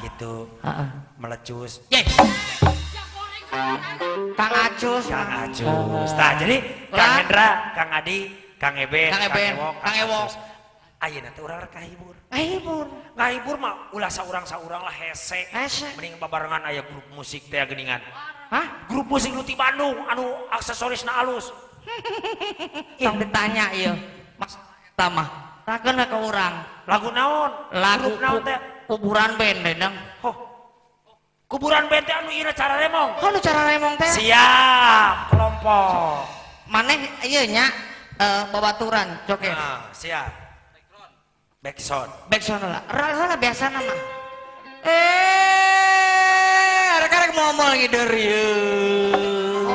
gitu. Melecus. Kang Acus. Nah, jadi Kang Hendra, Kang Adi, Kang Eben, Kang Ewok. Ayeuna teh urang rek ngahibur. Ngahibur mah ulah saurang-saurang lah hese. Mending babarengan aya grup musik teh geuningan. Grup musik nu ti Bandung anu aksesorisna alus. Tong ditanya ieu. Mas eta mah. Rakeun ka urang. Lagu naon? Lagu naon teh? Kuburan band Dedang. Kuburan band teh anu ieu cara remong. Nu cara remong teh? Siap, kelompok. Maneh ieu nya babaturan coket. Siap. Backsound lah. Rala biasana mah. Arek-arek momol ngider ieu.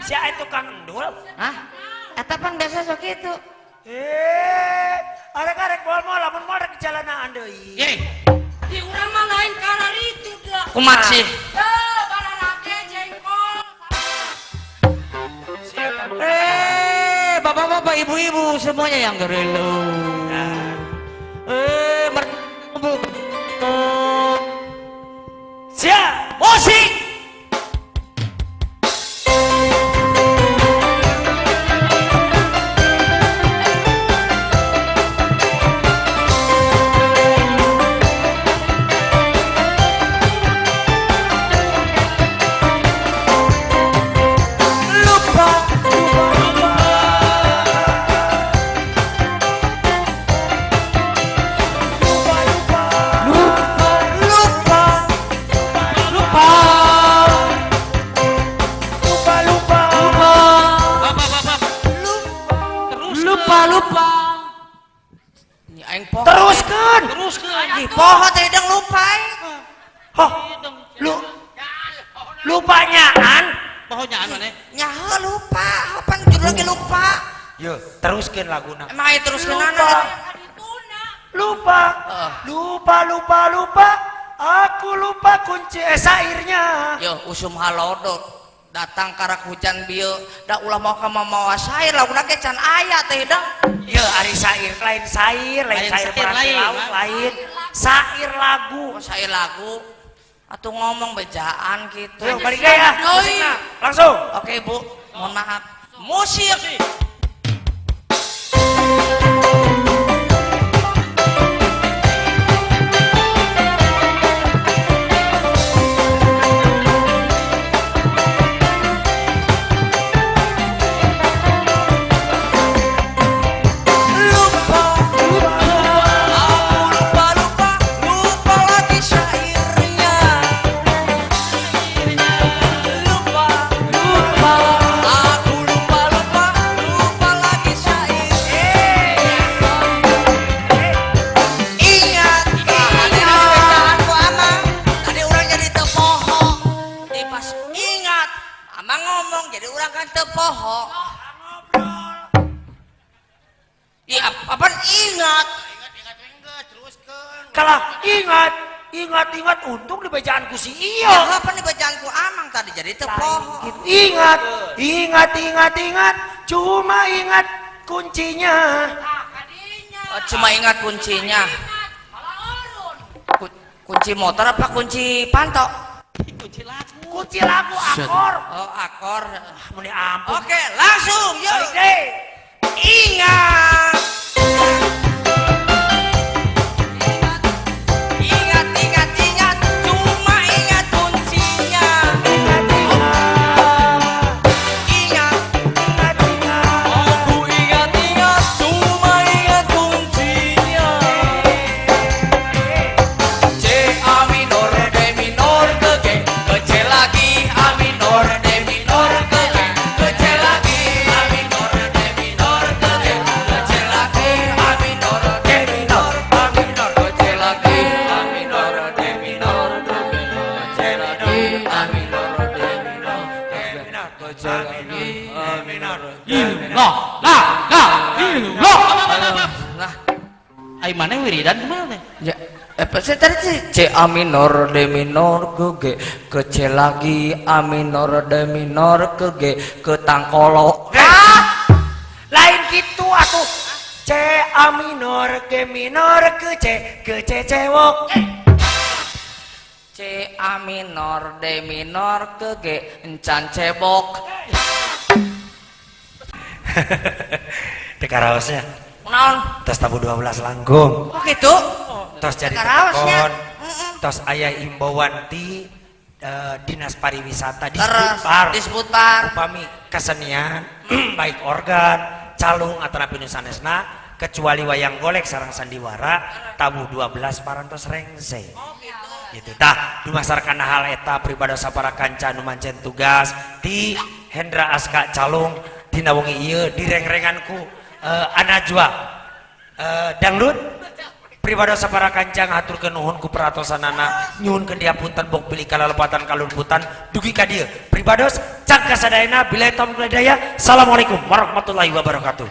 Sia itu Kang Endul. Eta pan biasa sok kitu. Arek-arek moal-moal lamun moal rek jalanaan deui. Di urang mah lain kana itu dah. Kumaha sih? Baranake jengkol. Bapak-bapak, ibu-ibu semuanya yang gerelu. Siap, musik. Teruskeun. Poho teh deng lupa. Lupanyaan. Pohonyaan maneh? Nyaho lupa. Kapan judul lagi lupa? Yo, teruskeun laguna. Emang aya teruskeun naon? Lupa. Aku lupa kunci sairnya. Yo, usum halodot. Datang karak hujan bieu da ulah mau ka mawa sair laguna ge can aya teh dang. Yo, ari sair lain sair peranti laut lain. Sair lagu. Sair lagu. Atuh ngomong bejaan gitu. Yo, balik ya. Langsung. Oke, Bu. Mohon maaf. Musik. Ingat untung di bajaanku si Iyo. Ya apa nih bajaanku Amang tadi jadi tepoh. Ingat. Cuma ingat kuncinya. Cuma ingat kuncinya. Kunci motor apa kunci pantok? Kunci lagu akor. Oh akor. Muni ampun. Oke langsung yuk. Ingat. Ai mana wiridan kemana? Ya, saya tadi sih C A minor D minor ke G ke C lagi A minor D minor ke G ke tangkolo. Lain gitu atuh. C A minor G minor ke C cewok. C A minor D minor ke G encan cebok. Tekaraosnya Naon? tos tabu 12 langgung. Oh gitu. Tos jadi Tekaraosnya. tekon. Tos aya imbauan ti dinas pariwisata Disputar. upami kesenian baik organ calung atau napi sanesna kecuali wayang golek sareng sandiwara tabu 12 parantos rengse. Gitu tah dumasarkan hal eta pribadi para kanca nu mancen tugas ti Hendra Aska Calung dina wengi ieu direng-renganku Anajwa dangdut pribadi para kanca ngaturkeun nuhun ku peratosanana nyuhun diapunten bok pilih kalalepatan kalumputan dugi ka dieu pribados cangka sadayana billahi taufiq wal hidayah. Assalamualaikum warahmatullahi wabarakatuh.